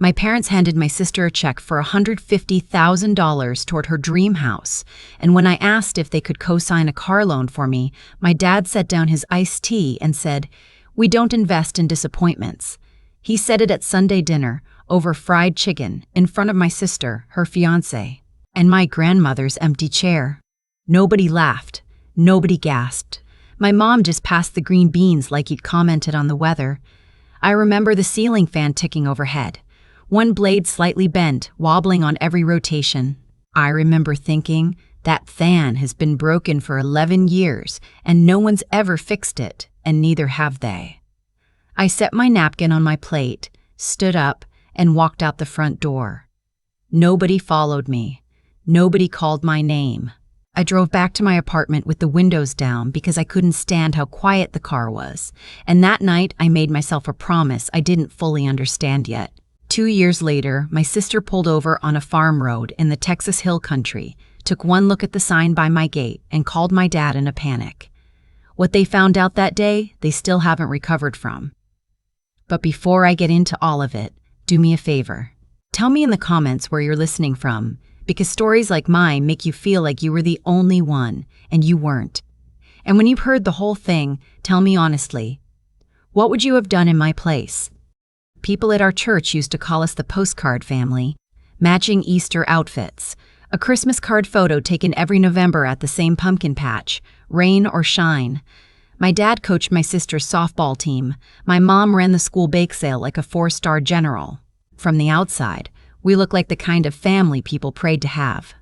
My parents handed my sister a check for $150,000 toward her dream house, and when I asked if they could co-sign a car loan for me, my dad set down his iced tea and said, "We don't invest in disappointments." He said it at Sunday dinner, over fried chicken, in front of my sister, her fiancé, and my grandmother's empty chair. Nobody laughed. Nobody gasped. My mom just passed the green beans like he'd commented on the weather. I remember the ceiling fan ticking overhead, one blade slightly bent, wobbling on every rotation. I remember thinking, that fan has been broken for 11 years, and no one's ever fixed it, and neither have they. I set my napkin on my plate, stood up, and walked out the front door. Nobody followed me. Nobody called my name. I drove back to my apartment with the windows down because I couldn't stand how quiet the car was, and that night I made myself a promise I didn't fully understand yet. 2 years later, my sister pulled over on a farm road in the Texas Hill Country, took one look at the sign by my gate, and called my dad in a panic. What they found out that day, they still haven't recovered from. But before I get into all of it, do me a favor. Tell me in the comments where you're listening from, because stories like mine make you feel like you were the only one, and you weren't. And when you've heard the whole thing, tell me honestly, what would you have done in my place? People at our church used to call us the postcard family. Matching Easter outfits, a Christmas card photo taken every November at the same pumpkin patch, rain or shine. My dad coached my sister's softball team. My mom ran the school bake sale like a 4-star general. From the outside, we looked like the kind of family people prayed to have.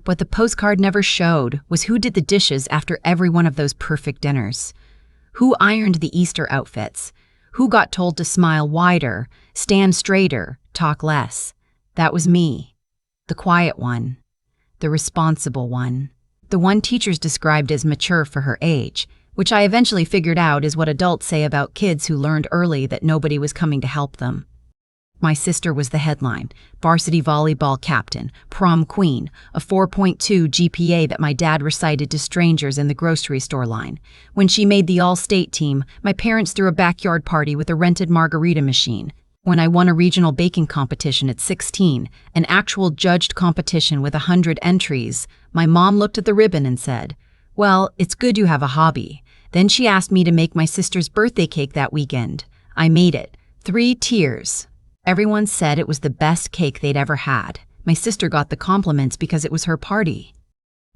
What the postcard never showed was who did the dishes after every one of those perfect dinners. Who ironed the Easter outfits? Who got told to smile wider, stand straighter, talk less? That was me. The quiet one. The responsible one. The one teachers described as mature for her age, which I eventually figured out is what adults say about kids who learned early that nobody was coming to help them. My sister was the headline, varsity volleyball captain, prom queen, a 4.2 GPA that my dad recited to strangers in the grocery store line. When she made the all-state team, my parents threw a backyard party with a rented margarita machine. When I won a regional baking competition at 16, an actual judged competition with 100 entries, my mom looked at the ribbon and said, "Well, it's good you have a hobby." Then she asked me to make my sister's birthday cake that weekend. I made it. 3 tiers. Everyone said it was the best cake they'd ever had. My sister got the compliments because it was her party.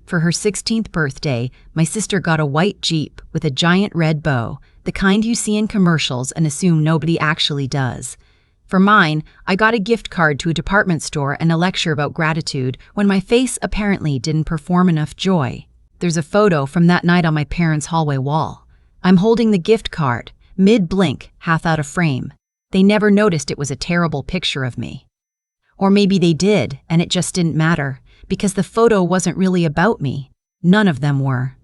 For her 16th birthday, my sister got a white Jeep with a giant red bow, the kind you see in commercials and assume nobody actually does. For mine, I got a gift card to a department store and a lecture about gratitude when my face apparently didn't perform enough joy. There's a photo from that night on my parents' hallway wall. I'm holding the gift card, mid-blink, half out of frame. They never noticed it was a terrible picture of me. Or maybe they did, and it just didn't matter, because the photo wasn't really about me. None of them were.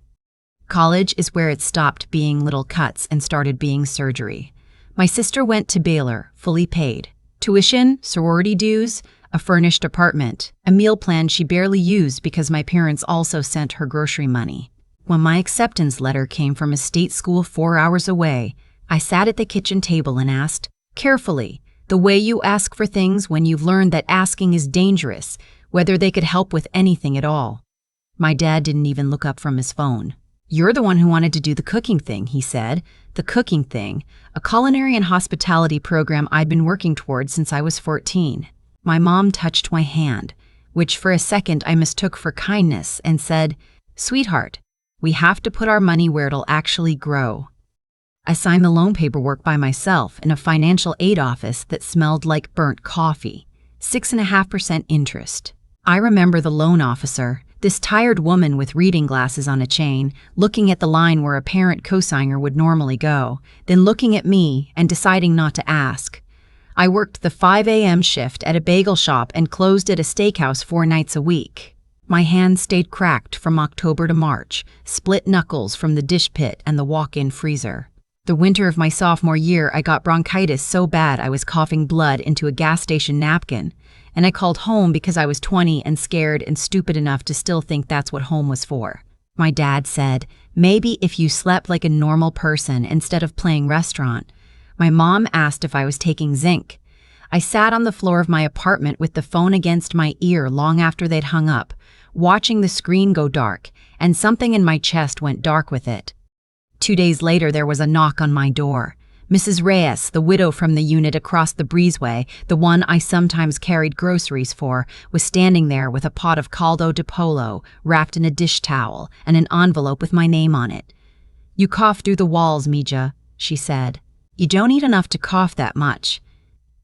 College is where it stopped being little cuts and started being surgery. My sister went to Baylor, fully paid. Tuition, sorority dues, a furnished apartment, a meal plan she barely used because my parents also sent her grocery money. When my acceptance letter came from a state school 4 hours away, I sat at the kitchen table and asked, carefully, the way you ask for things when you've learned that asking is dangerous, whether they could help with anything at all. My dad didn't even look up from his phone. "You're the one who wanted to do the cooking thing," he said. The cooking thing, a culinary and hospitality program I'd been working toward since I was 14. My mom touched my hand, which for a second I mistook for kindness, and said, "Sweetheart, we have to put our money where it'll actually grow." I signed the loan paperwork by myself in a financial aid office that smelled like burnt coffee, 6.5% interest. I remember the loan officer, this tired woman with reading glasses on a chain, looking at the line where a parent cosigner would normally go, then looking at me and deciding not to ask. I worked the 5 a.m. shift at a bagel shop and closed at a steakhouse 4 nights a week. My hands stayed cracked from October to March, split knuckles from the dish pit and the walk-in freezer. The winter of my sophomore year, I got bronchitis so bad I was coughing blood into a gas station napkin, and I called home because I was 20 and scared and stupid enough to still think that's what home was for. My dad said, "Maybe if you slept like a normal person instead of playing restaurant." My mom asked if I was taking zinc. I sat on the floor of my apartment with the phone against my ear long after they'd hung up, watching the screen go dark, and something in my chest went dark with it. 2 days later, there was a knock on my door. Mrs. Reyes, the widow from the unit across the breezeway, the one I sometimes carried groceries for, was standing there with a pot of caldo de pollo wrapped in a dish towel and an envelope with my name on it. "You cough through the walls, Mija," she said. "You don't eat enough to cough that much."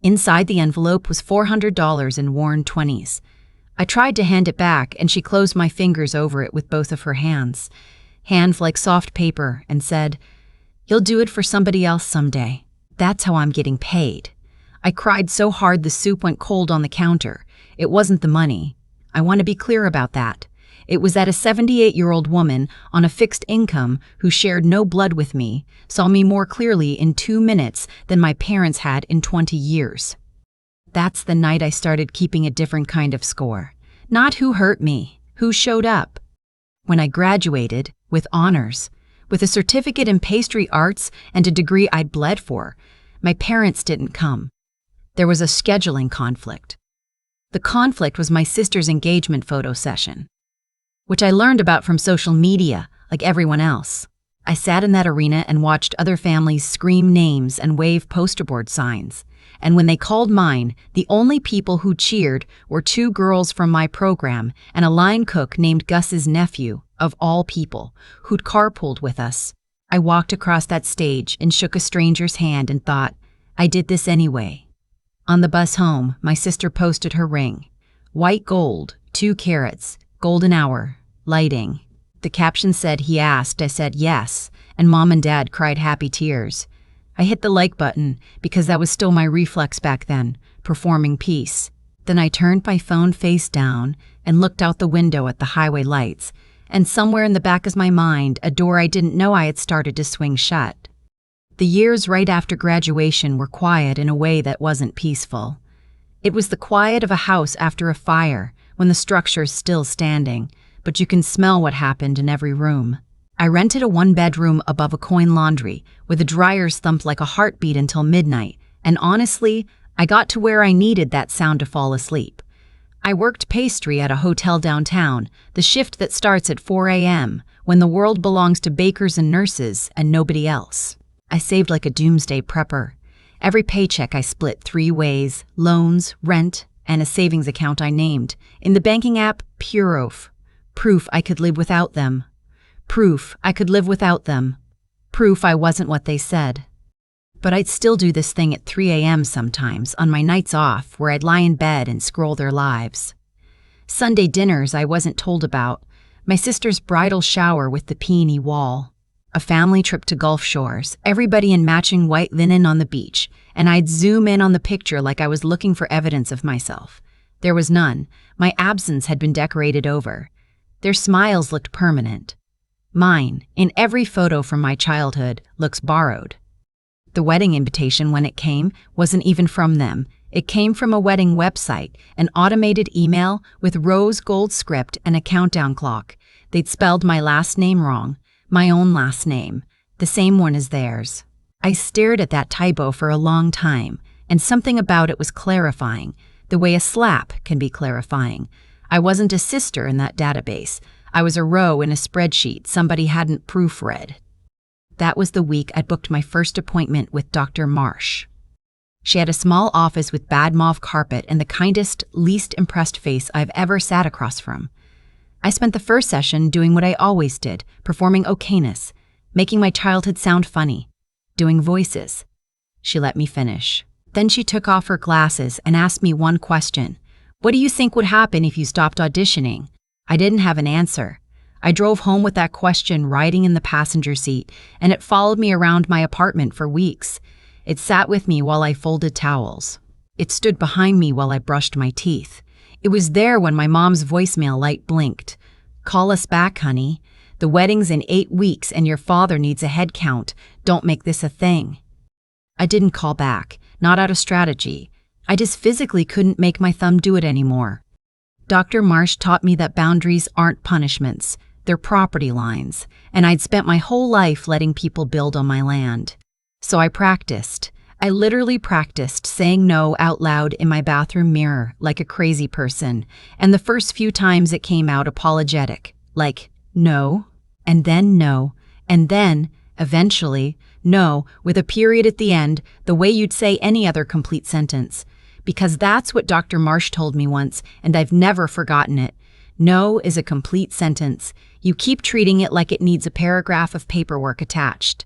Inside the envelope was $400 in worn 20s. I tried to hand it back, and she closed my fingers over it with both of her hands like soft paper, and said, "You'll do it for somebody else someday. That's how I'm getting paid." I cried so hard the soup went cold on the counter. It wasn't the money. I want to be clear about that. It was that a 78-year-old woman on a fixed income who shared no blood with me saw me more clearly in 2 minutes than my parents had in 20 years. That's the night I started keeping a different kind of score. Not who hurt me, who showed up. When I graduated, with honors, with a certificate in pastry arts and a degree I'd bled for, my parents didn't come. There was a scheduling conflict. The conflict was my sister's engagement photo session, which I learned about from social media, like everyone else. I sat in that arena and watched other families scream names and wave poster board signs. And when they called mine, the only people who cheered were 2 girls from my program and a line cook named Gus's nephew, of all people, who'd carpooled with us. I walked across that stage and shook a stranger's hand and thought, I did this anyway. On the bus home, my sister posted her ring. White gold, 2 carats, golden hour, lighting. The caption said, "He asked," I said yes, and Mom and Dad cried happy tears. I hit the like button because that was still my reflex back then, performing peace. Then I turned my phone face down and looked out the window at the highway lights, and somewhere in the back of my mind, a door I didn't know I had started to swing shut. The years right after graduation were quiet in a way that wasn't peaceful. It was the quiet of a house after a fire, when the structure's still standing, but you can smell what happened in every room. I rented a 1-bedroom above a coin laundry, where the dryers thumped like a heartbeat until midnight, and honestly, I got to where I needed that sound to fall asleep. I worked pastry at a hotel downtown, the shift that starts at 4 a.m., when the world belongs to bakers and nurses and nobody else. I saved like a doomsday prepper. Every paycheck I split 3 ways: loans, rent, and a savings account I named. In the banking app, Purof. Proof I could live without them. Proof I could live without them. Proof I wasn't what they said. But I'd still do this thing at 3 a.m. sometimes, on my nights off, where I'd lie in bed and scroll their lives. Sunday dinners I wasn't told about, my sister's bridal shower with the peony wall, a family trip to Gulf Shores, everybody in matching white linen on the beach, and I'd zoom in on the picture like I was looking for evidence of myself. There was none. My absence had been decorated over. Their smiles looked permanent. Mine, in every photo from my childhood, looks borrowed. The wedding invitation, when it came, wasn't even from them. It came from a wedding website, an automated email with rose gold script and a countdown clock. They'd spelled my last name wrong, my own last name, the same one as theirs. I stared at that typo for a long time, and something about it was clarifying, the way a slap can be clarifying. I wasn't a sister in that database. I was a row in a spreadsheet somebody hadn't proofread. That was the week I'd booked my first appointment with Dr. Marsh. She had a small office with bad mauve carpet and the kindest, least impressed face I've ever sat across from. I spent the first session doing what I always did, performing okayness, making my childhood sound funny, doing voices. She let me finish. Then she took off her glasses and asked me one question. "What do you think would happen if you stopped auditioning?" I didn't have an answer. I drove home with that question riding in the passenger seat, and it followed me around my apartment for weeks. It sat with me while I folded towels. It stood behind me while I brushed my teeth. It was there when my mom's voicemail light blinked. "Call us back, honey. The wedding's in 8 weeks and your father needs a head count. Don't make this a thing." I didn't call back, not out of strategy. I just physically couldn't make my thumb do it anymore. Dr. Marsh taught me that boundaries aren't punishments, they're property lines, and I'd spent my whole life letting people build on my land. So I practiced. I literally practiced saying no out loud in my bathroom mirror like a crazy person, and the first few times it came out apologetic, like no, and then, eventually, no, with a period at the end, the way you'd say any other complete sentence. Because that's what Dr. Marsh told me once, and I've never forgotten it. No is a complete sentence. You keep treating it like it needs a paragraph of paperwork attached.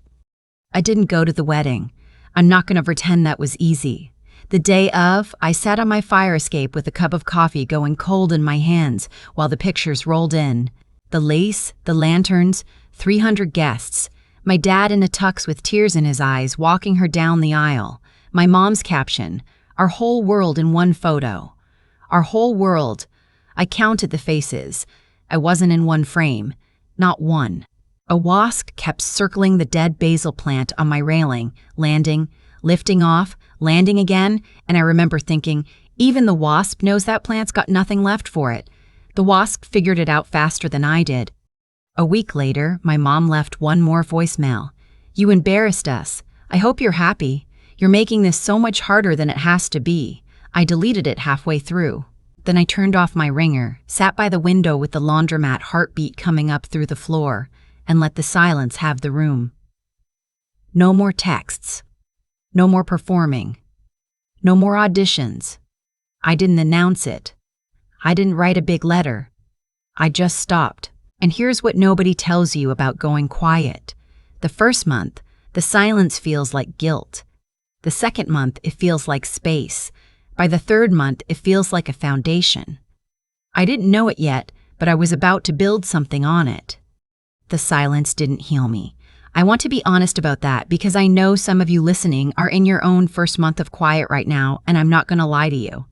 I didn't go to the wedding. I'm not going to pretend that was easy. The day of, I sat on my fire escape with a cup of coffee going cold in my hands while the pictures rolled in. The lace, the lanterns, 300 guests. My dad in a tux with tears in his eyes walking her down the aisle. My mom's caption, "Our whole world in one photo." Our whole world. I counted the faces. I wasn't in one frame. Not one. A wasp kept circling the dead basil plant on my railing, landing, lifting off, landing again, and I remember thinking, even the wasp knows that plant's got nothing left for it. The wasp figured it out faster than I did. A week later, my mom left one more voicemail. "You embarrassed us. I hope you're happy. You're making this so much harder than it has to be." I deleted it halfway through. Then I turned off my ringer, sat by the window with the laundromat heartbeat coming up through the floor, and let the silence have the room. No more texts. No more performing. No more auditions. I didn't announce it. I didn't write a big letter. I just stopped. And here's what nobody tells you about going quiet. The first month, the silence feels like guilt. The second month, it feels like space. By the third month, it feels like a foundation. I didn't know it yet, but I was about to build something on it. The silence didn't heal me. I want to be honest about that because I know some of you listening are in your own first month of quiet right now, and I'm not going to lie to you.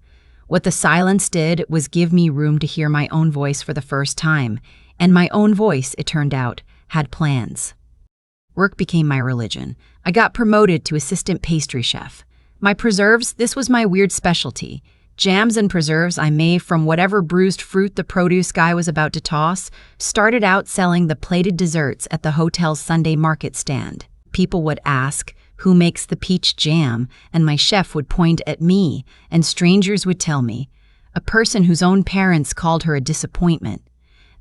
What the silence did was give me room to hear my own voice for the first time, and my own voice, it turned out, had plans. Work became my religion. I got promoted to assistant pastry chef. My preserves, this was my weird specialty. Jams and preserves I made from whatever bruised fruit the produce guy was about to toss, started out selling the plated desserts at the hotel's Sunday market stand. People would ask, "Who makes the peach jam?" and my chef would point at me, and strangers would tell me, a person whose own parents called her a disappointment,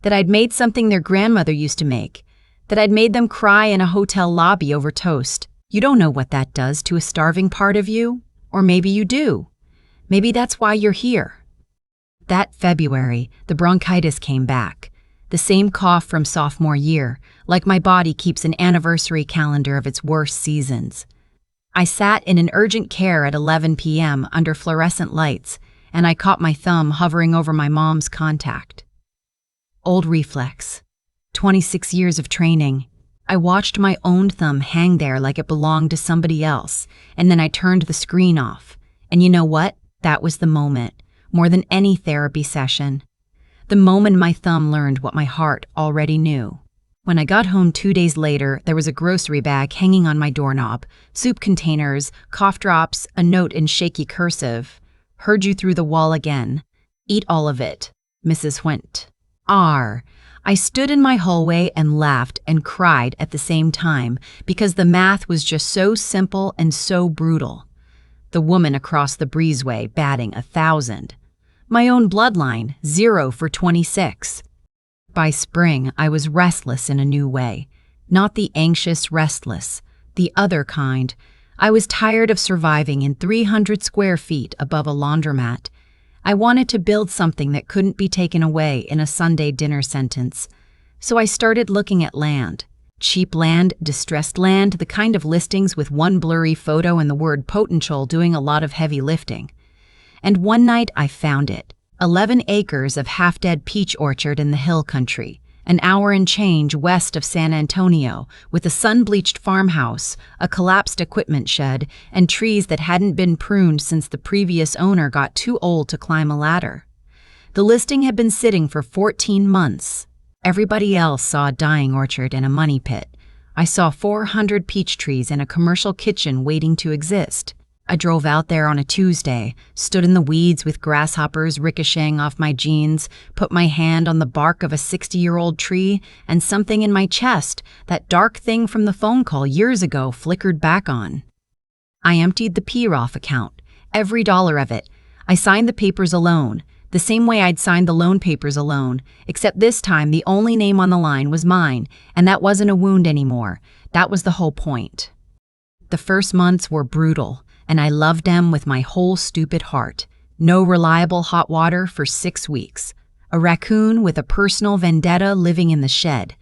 that I'd made something their grandmother used to make, that I'd made them cry in a hotel lobby over toast. You don't know what that does to a starving part of you, or maybe you do. Maybe that's why you're here. That February, the bronchitis came back. The same cough from sophomore year, like my body keeps an anniversary calendar of its worst seasons. I sat in an urgent care at 11 p.m. under fluorescent lights, and I caught my thumb hovering over my mom's contact. Old reflex. 26 years of training. I watched my own thumb hang there like it belonged to somebody else, and then I turned the screen off. And you know what? That was the moment, more than any therapy session. The moment my thumb learned what my heart already knew. When I got home 2 days later, there was a grocery bag hanging on my doorknob, soup containers, cough drops, a note in shaky cursive. "Heard you through the wall again. Eat all of it, Mrs. Hunt." I stood in my hallway and laughed and cried at the same time because the math was just so simple and so brutal. The woman across the breezeway batting 1,000. My own bloodline, 0 for 26. By spring, I was restless in a new way. Not the anxious restless, the other kind. I was tired of surviving in 300 square feet above a laundromat. I wanted to build something that couldn't be taken away in a Sunday dinner sentence. So I started looking at land. Cheap land, distressed land, the kind of listings with one blurry photo and the word potential doing a lot of heavy lifting. And one night I found it. 11 acres of half-dead peach orchard in the hill country, an hour and change west of San Antonio, with a sun-bleached farmhouse, a collapsed equipment shed, and trees that hadn't been pruned since the previous owner got too old to climb a ladder. The listing had been sitting for 14 months. Everybody else saw a dying orchard and a money pit. I saw 400 peach trees and a commercial kitchen waiting to exist. I drove out there on a Tuesday, stood in the weeds with grasshoppers ricocheting off my jeans, put my hand on the bark of a 60-year-old tree, and something in my chest, that dark thing from the phone call years ago, flickered back on. I emptied the PROF account, every dollar of it. I signed the papers alone, the same way I'd signed the loan papers alone, except this time the only name on the line was mine, and that wasn't a wound anymore. That was the whole point. The first months were brutal, and I loved them with my whole stupid heart. No reliable hot water for 6 weeks. A raccoon with a personal vendetta living in the shed.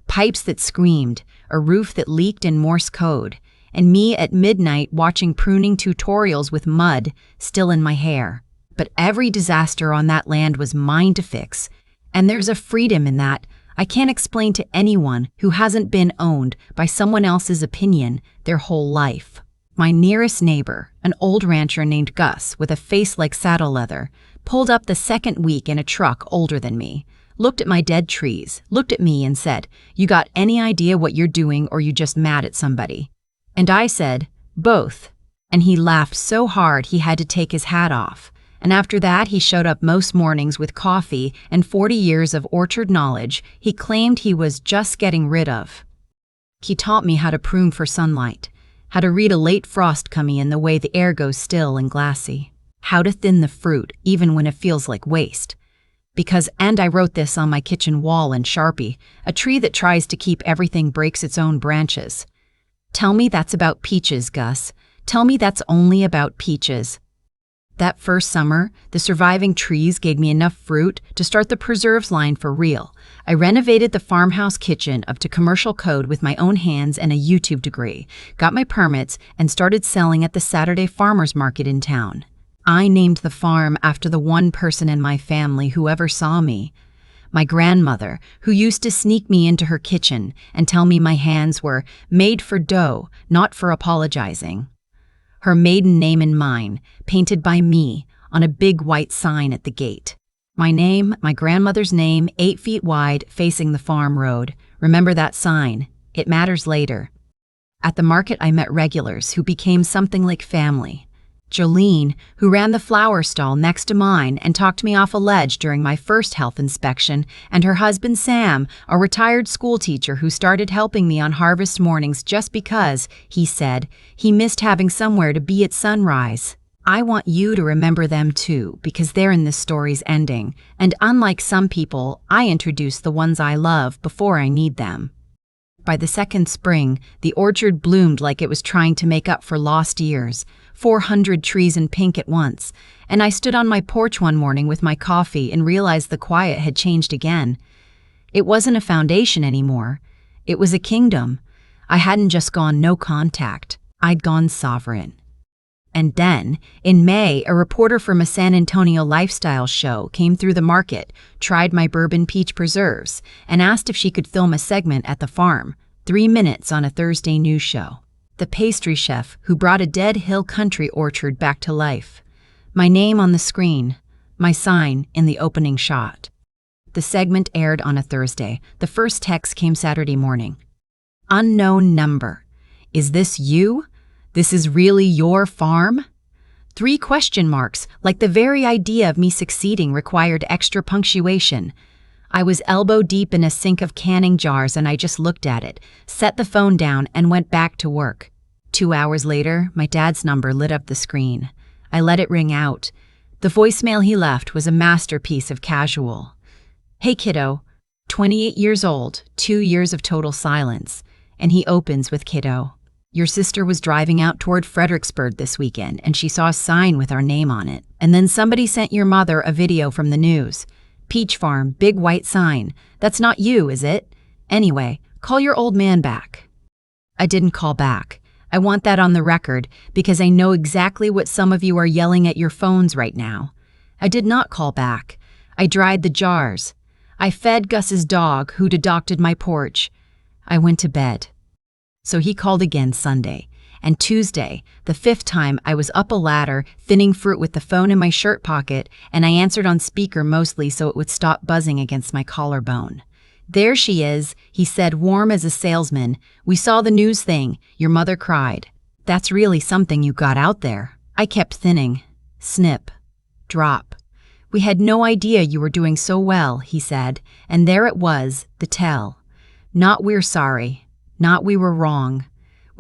Pipes that screamed, a roof that leaked in Morse code, and me at midnight watching pruning tutorials with mud still in my hair. But every disaster on that land was mine to fix, and there's a freedom in that I can't explain to anyone who hasn't been owned by someone else's opinion their whole life. My nearest neighbor, an old rancher named Gus with a face like saddle leather, pulled up the second week in a truck older than me, looked at my dead trees, looked at me and said, "You got any idea what you're doing or you just mad at somebody?" And I said, "Both." And he laughed so hard he had to take his hat off. And after that, he showed up most mornings with coffee and 40 years of orchard knowledge he claimed he was just getting rid of. He taught me how to prune for sunlight, how to read a late frost coming in the way the air goes still and glassy, how to thin the fruit even when it feels like waste. Because, and I wrote this on my kitchen wall in Sharpie, a tree that tries to keep everything breaks its own branches. Tell me that's about peaches, Gus. Tell me that's only about peaches. That first summer, the surviving trees gave me enough fruit to start the preserves line for real. I renovated the farmhouse kitchen up to commercial code with my own hands and a YouTube degree, got my permits, and started selling at the Saturday farmers market in town. I named the farm after the one person in my family who ever saw me. My grandmother, who used to sneak me into her kitchen and tell me my hands were made for dough, not for apologizing. Her maiden name and mine, painted by me on a big white sign at the gate. My name, my grandmother's name, 8 feet wide, facing the farm road. Remember that sign. It matters later. At the market, I met regulars who became something like family. Jolene, who ran the flower stall next to mine and talked me off a ledge during my first health inspection, and her husband Sam, a retired schoolteacher who started helping me on harvest mornings just because, he said, he missed having somewhere to be at sunrise. I want you to remember them too, because they're in this story's ending, and unlike some people, I introduce the ones I love before I need them. By the second spring, the orchard bloomed like it was trying to make up for lost years, 400 trees in pink at once, and I stood on my porch one morning with my coffee and realized the quiet had changed again. It wasn't a foundation anymore. It was a kingdom. I hadn't just gone no contact. I'd gone sovereign. And then, in May, a reporter from a San Antonio lifestyle show came through the market, tried my bourbon peach preserves, and asked if she could film a segment at the farm, 3 minutes on a Thursday news show. The pastry chef who brought a dead hill country orchard back to life. My name on the screen, my sign in the opening shot. The segment aired on a Thursday. The first text came Saturday morning. Unknown number. Is this you? This is really your farm? 3 question marks, like the very idea of me succeeding required extra punctuation. I was elbow deep in a sink of canning jars and I just looked at it, set the phone down, and went back to work. 2 hours later, my dad's number lit up the screen. I let it ring out. The voicemail he left was a masterpiece of casual. Hey kiddo, 28 years old, 2 years of total silence. And he opens with kiddo. Your sister was driving out toward Fredericksburg this weekend and she saw a sign with our name on it. And then somebody sent your mother a video from the news. Peach farm, big white sign. That's not you, is it? Anyway, call your old man back. I didn't call back. I want that on the record because I know exactly what some of you are yelling at your phones right now. I did not call back. I dried the jars. I fed Gus's dog, who'd adopted my porch. I went to bed. So he called again Sunday, and Tuesday, the 5th time I was up a ladder, thinning fruit with the phone in my shirt pocket, and I answered on speaker mostly so it would stop buzzing against my collarbone. There she is, he said, warm as a salesman. We saw the news thing. Your mother cried. That's really something you got out there. I kept thinning. Snip. Drop. We had no idea you were doing so well, he said, and there it was, the tell. Not we're sorry. Not we were wrong.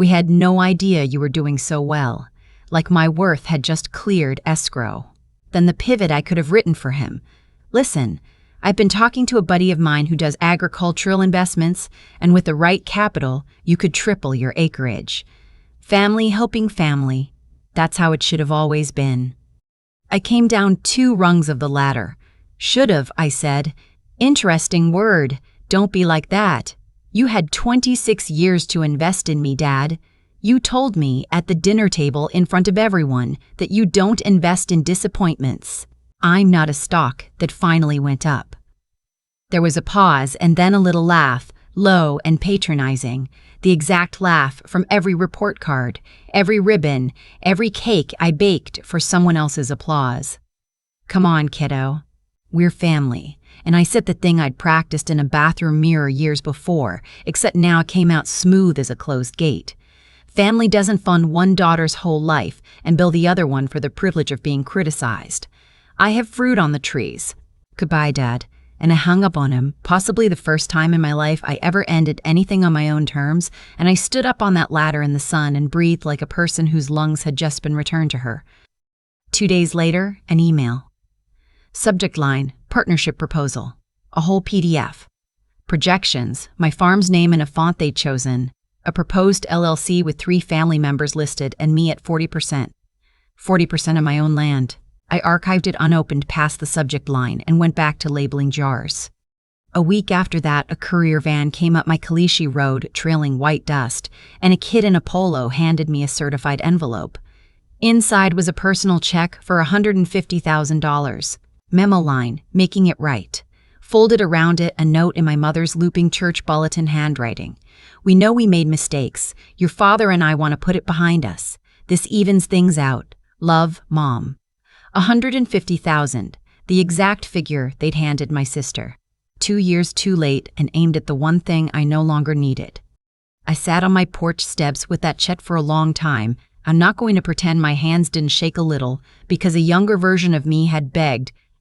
We had no idea you were doing so well, like my worth had just cleared escrow. Then the pivot I could have written for him. Listen, I've been talking to a buddy of mine who does agricultural investments, and with the right capital, you could triple your acreage. Family helping family. That's how it should have always been. I came down 2 rungs of the ladder. Should've, I said. Interesting word. Don't be like that. You had 26 years to invest in me, Dad. You told me at the dinner table in front of everyone that you don't invest in disappointments. I'm not a stock that finally went up. There was a pause and then a little laugh, low and patronizing, the exact laugh from every report card, every ribbon, every cake I baked for someone else's applause. Come on, kiddo. We're family, and I said the thing I'd practiced in a bathroom mirror years before, except now it came out smooth as a closed gate. Family doesn't fund one daughter's whole life and bill the other one for the privilege of being criticized. I have fruit on the trees. Goodbye, Dad. And I hung up on him, possibly the first time in my life I ever ended anything on my own terms, and I stood up on that ladder in the sun and breathed like a person whose lungs had just been returned to her. 2 days later, an email. Subject line, partnership proposal. A whole PDF. Projections, my farm's name in a font they'd chosen. A proposed LLC with 3 family members listed and me at 40%. 40% of my own land. I archived it unopened past the subject line and went back to labeling jars. A week after that, a courier van came up my Kalishi road trailing white dust, and a kid in a polo handed me a certified envelope. Inside was a personal check for $150,000. Memo line, making it right. Folded around it, a note in my mother's looping church bulletin handwriting. We know we made mistakes. Your father and I want to put it behind us. This evens things out. Love, Mom. $150,000, the exact figure they'd handed my sister. 2 years too late and aimed at the one thing I no longer needed. I sat on my porch steps with that check for a long time. I'm not going to pretend my hands didn't shake a little, because a younger version of me had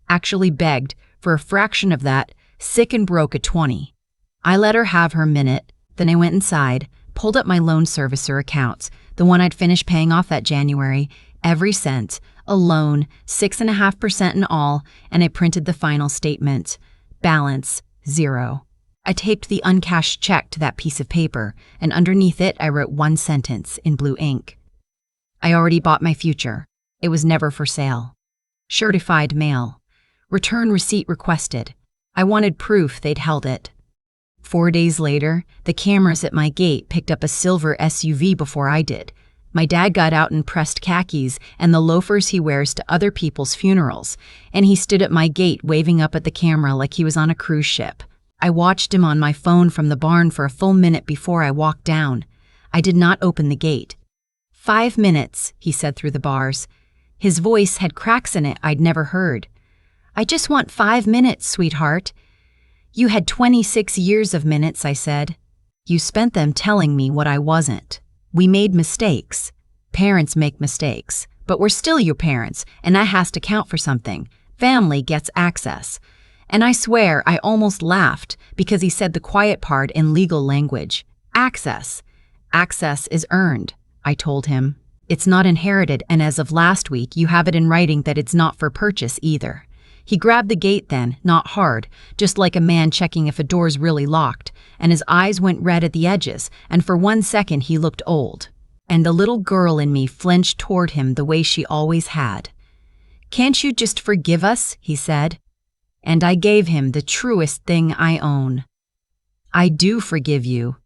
actually begged, for a fraction of that, sick and broke at 20. I let her have her minute, then I went inside, pulled up my loan servicer accounts, the one I'd finished paying off that January, every cent, a loan, 6.5% in all, and I printed the final statement. Balance, 0. I taped the uncashed check to that piece of paper, and underneath it I wrote one sentence in blue ink. I already bought my future. It was never for sale. Certified mail. Return receipt requested. I wanted proof they'd held it. 4 days later, the cameras at my gate picked up a silver SUV before I did. My dad got out in pressed khakis and the loafers he wears to other people's funerals, and he stood at my gate waving up at the camera like he was on a cruise ship. I watched him on my phone from the barn for a full minute before I walked down. I did not open the gate. 5 minutes, he said through the bars. His voice had cracks in it I'd never heard. I just want 5 minutes, sweetheart. You had 26 years of minutes, I said. You spent them telling me what I wasn't. We made mistakes. Parents make mistakes, but we're still your parents, and that has to count for something. Family gets access. And I swear I almost laughed because he said the quiet part in legal language. Access. Access is earned, I told him. It's not inherited, and as of last week, you have it in writing that it's not for purchase either. He grabbed the gate then, not hard, just like a man checking if a door's really locked, and his eyes went red at the edges, and for 1 second he looked old. And the little girl in me flinched toward him the way she always had. Can't you just forgive us? He said. And I gave him the truest thing I own. I do forgive you.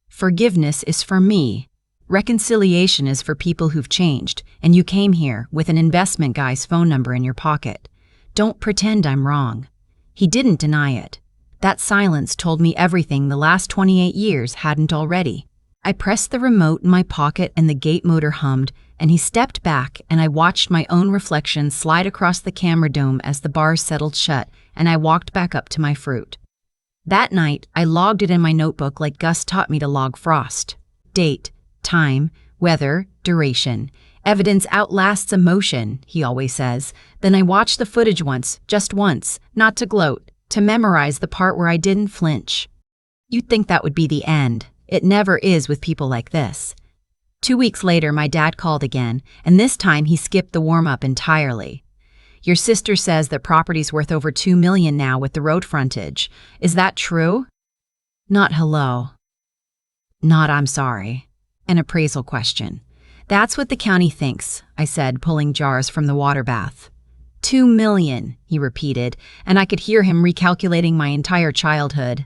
Forgiveness is for me. Reconciliation is for people who've changed, and you came here with an investment guy's phone number in your pocket. Don't pretend I'm wrong. He didn't deny it. That silence told me everything the last 28 years hadn't already. I pressed the remote in my pocket and the gate motor hummed, and he stepped back and I watched my own reflection slide across the camera dome as the bars settled shut and I walked back up to my fruit. That night, I logged it in my notebook like Gus taught me to log frost. Date, time, weather, duration. Evidence outlasts emotion, he always says. Then I watched the footage once, just once, not to gloat, to memorize the part where I didn't flinch. You'd think that would be the end. It never is with people like this. 2 weeks later, my dad called again, and this time he skipped the warm-up entirely. Your sister says that property's worth over $2 million now with the road frontage. Is that true? Not hello. Not I'm sorry. An appraisal question. That's what the county thinks, I said, pulling jars from the water bath. $2 million, he repeated, and I could hear him recalculating my entire childhood.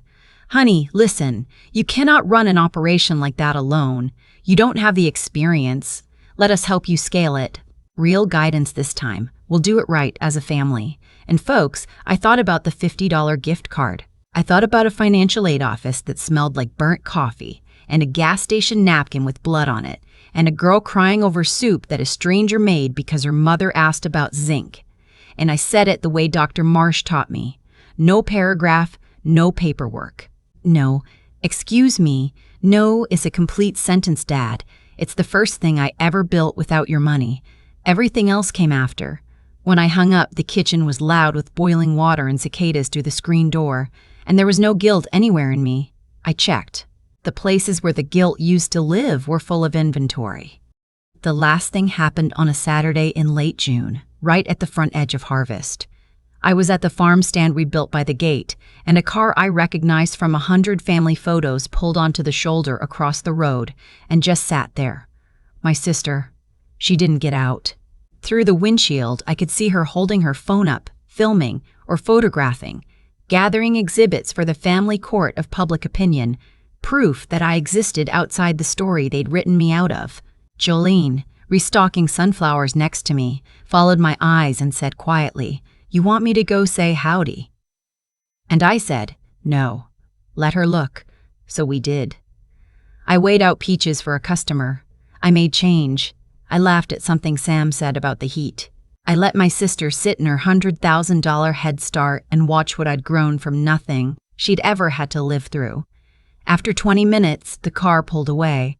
Honey, listen, you cannot run an operation like that alone. You don't have the experience. Let us help you scale it. Real guidance this time. We'll do it right as a family. And folks, I thought about the $50 gift card. I thought about a financial aid office that smelled like burnt coffee, and a gas station napkin with blood on it, and a girl crying over soup that a stranger made because her mother asked about zinc. And I said it the way Dr. Marsh taught me. No paragraph, no paperwork. No, excuse me, no is a complete sentence, Dad. It's the first thing I ever built without your money. Everything else came after. When I hung up, the kitchen was loud with boiling water and cicadas through the screen door, and there was no guilt anywhere in me. I checked. The places where the guilt used to live were full of inventory. The last thing happened on a Saturday in late June, right at the front edge of harvest. I was at the farm stand we built by the gate, and a car I recognized from 100 family photos pulled onto the shoulder across the road and just sat there. My sister. She didn't get out. Through the windshield, I could see her holding her phone up, filming or photographing, gathering exhibits for the family court of public opinion, proof that I existed outside the story they'd written me out of. Jolene, restocking sunflowers next to me, followed my eyes and said quietly, "You want me to go say howdy?" And I said, "No, let her look." So we did. I weighed out peaches for a customer. I made change. I laughed at something Sam said about the heat. I let my sister sit in her $100,000 Head Start and watch what I'd grown from nothing she'd ever had to live through. After 20 minutes, the car pulled away.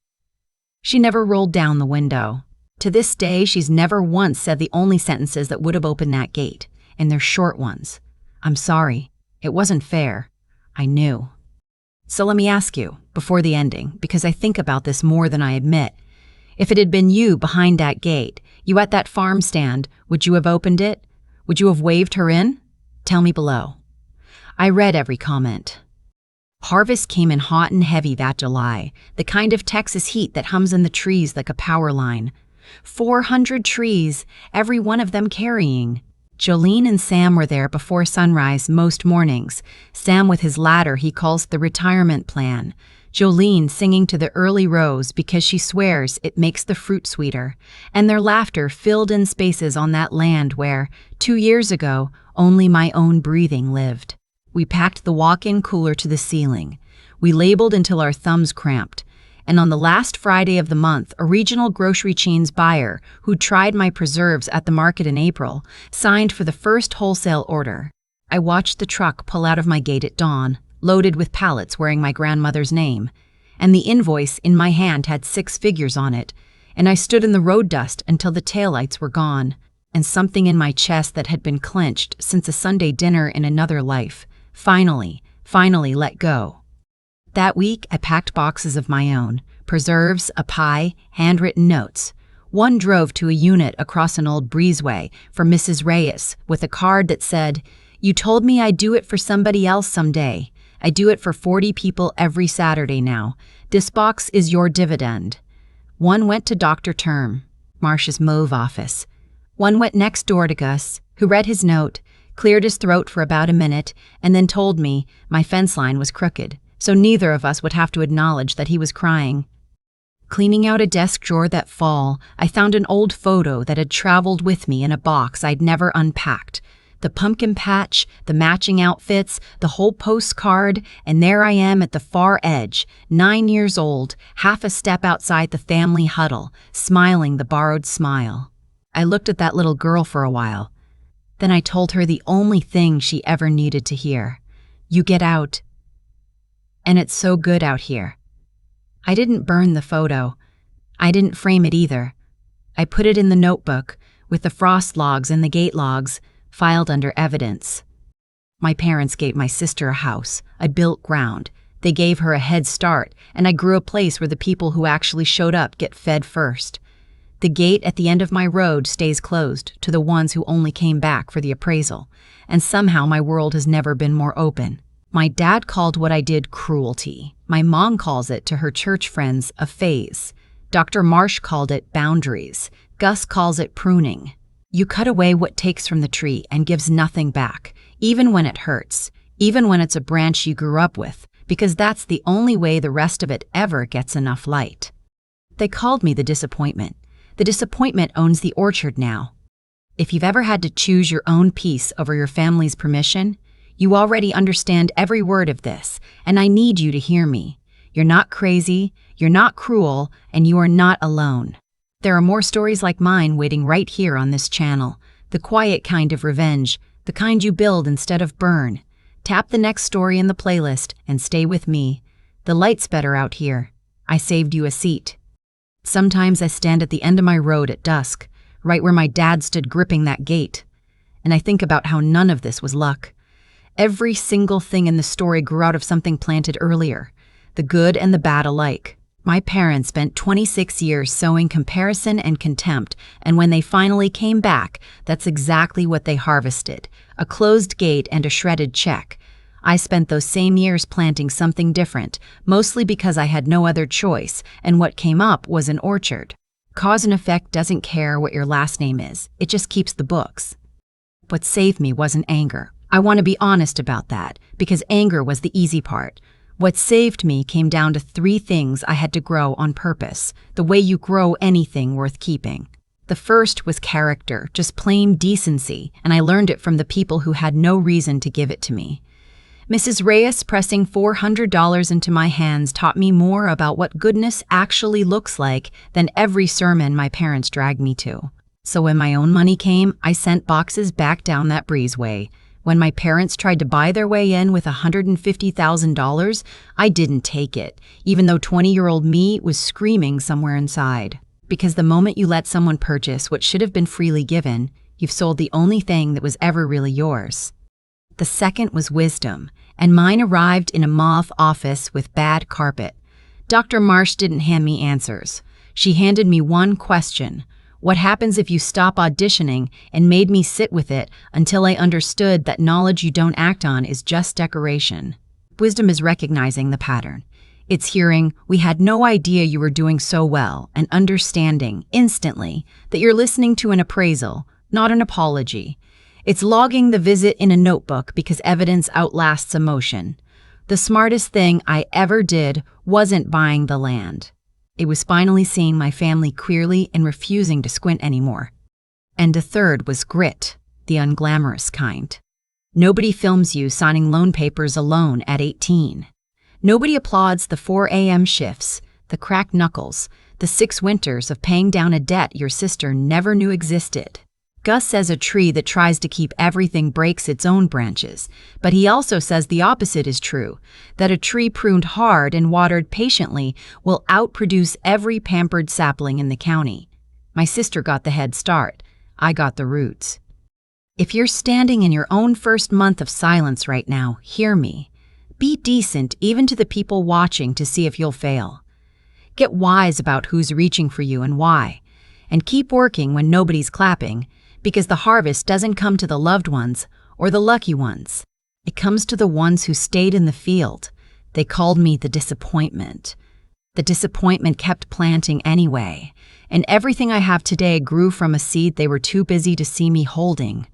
She never rolled down the window. To this day, she's never once said the only sentences that would have opened that gate, and they're short ones. I'm sorry. It wasn't fair. I knew. So let me ask you, before the ending, because I think about this more than I admit, if it had been you behind that gate, you at that farm stand, would you have opened it? Would you have waved her in? Tell me below. I read every comment. Harvest came in hot and heavy that July, the kind of Texas heat that hums in the trees like a power line. 400 trees, every one of them carrying. Jolene and Sam were there before sunrise most mornings, Sam with his ladder he calls the retirement plan, Jolene singing to the early rose because she swears it makes the fruit sweeter, and their laughter filled in spaces on that land where, 2 years ago, only my own breathing lived. We packed the walk-in cooler to the ceiling. We labeled until our thumbs cramped. And on the last Friday of the month, a regional grocery chain's buyer, who tried my preserves at the market in April, signed for the first wholesale order. I watched the truck pull out of my gate at dawn, loaded with pallets wearing my grandmother's name, and the invoice in my hand had 6 figures on it, and I stood in the road dust until the taillights were gone, and something in my chest that had been clenched since a Sunday dinner in another life, finally let go. That week, I packed boxes of my own, preserves, a pie, handwritten notes. One drove to a unit across an old breezeway for Mrs. Reyes with a card that said, "You told me I'd do it for somebody else someday. I do it for 40 people every Saturday now. This box is your dividend." One went to Dr. Term, Marsh's Mauve office. One went next door to Gus, who read his note, cleared his throat for about a minute, and then told me my fence line was crooked, so neither of us would have to acknowledge that he was crying. Cleaning out a desk drawer that fall, I found an old photo that had traveled with me in a box I'd never unpacked. The pumpkin patch, the matching outfits, the whole postcard, and there I am at the far edge, 9 years old, half a step outside the family huddle, smiling the borrowed smile. I looked at that little girl for a while. Then I told her the only thing she ever needed to hear. You get out. And it's so good out here. I didn't burn the photo. I didn't frame it either. I put it in the notebook, with the frost logs and the gate logs, filed under evidence. My parents gave my sister a house, a built ground. They gave her a head start, and I grew a place where the people who actually showed up get fed first. The gate at the end of my road stays closed to the ones who only came back for the appraisal, and somehow my world has never been more open. My dad called what I did cruelty. My mom calls it, to her church friends, a phase. Dr. Marsh called it boundaries. Gus calls it pruning. You cut away what takes from the tree and gives nothing back, even when it hurts, even when it's a branch you grew up with, because that's the only way the rest of it ever gets enough light. They called me the disappointment. The disappointment owns the orchard now. If you've ever had to choose your own peace over your family's permission, you already understand every word of this, and I need you to hear me. You're not crazy, you're not cruel, and you are not alone. There are more stories like mine waiting right here on this channel. The quiet kind of revenge, the kind you build instead of burn. Tap the next story in the playlist and stay with me. The light's better out here. I saved you a seat. Sometimes I stand at the end of my road at dusk, right where my dad stood gripping that gate, and I think about how none of this was luck. Every single thing in the story grew out of something planted earlier, the good and the bad alike. My parents spent 26 years sowing comparison and contempt, and when they finally came back, that's exactly what they harvested, a closed gate and a shredded check. I spent those same years planting something different, mostly because I had no other choice, and what came up was an orchard. Cause and effect doesn't care what your last name is, it just keeps the books. What saved me wasn't anger. I want to be honest about that, because anger was the easy part. What saved me came down to 3 things I had to grow on purpose, the way you grow anything worth keeping. The first was character, just plain decency, and I learned it from the people who had no reason to give it to me. Mrs. Reyes pressing $400 into my hands taught me more about what goodness actually looks like than every sermon my parents dragged me to. So when my own money came, I sent boxes back down that breezeway. When my parents tried to buy their way in with $150,000, I didn't take it, even though 20-year-old me was screaming somewhere inside. Because the moment you let someone purchase what should have been freely given, you've sold the only thing that was ever really yours. The second was wisdom, and mine arrived in a mauve office with bad carpet. Dr. Marsh didn't hand me answers. She handed me one question. What happens if you stop auditioning, and made me sit with it until I understood that knowledge you don't act on is just decoration. Wisdom is recognizing the pattern. It's hearing, we had no idea you were doing so well, and understanding, instantly, that you're listening to an appraisal, not an apology. It's logging the visit in a notebook because evidence outlasts emotion. The smartest thing I ever did wasn't buying the land. It was finally seeing my family clearly and refusing to squint anymore. And the third was grit, the unglamorous kind. Nobody films you signing loan papers alone at 18. Nobody applauds the 4 a.m. shifts, the cracked knuckles, the 6 winters of paying down a debt your sister never knew existed. Gus says a tree that tries to keep everything breaks its own branches, but he also says the opposite is true, that a tree pruned hard and watered patiently will outproduce every pampered sapling in the county. My sister got the head start. I got the roots. If you're standing in your own first month of silence right now, hear me. Be decent even to the people watching to see if you'll fail. Get wise about who's reaching for you and why, and keep working when nobody's clapping, because the harvest doesn't come to the loved ones or the lucky ones. It comes to the ones who stayed in the field. They called me the disappointment. The disappointment kept planting anyway, and everything I have today grew from a seed they were too busy to see me holding.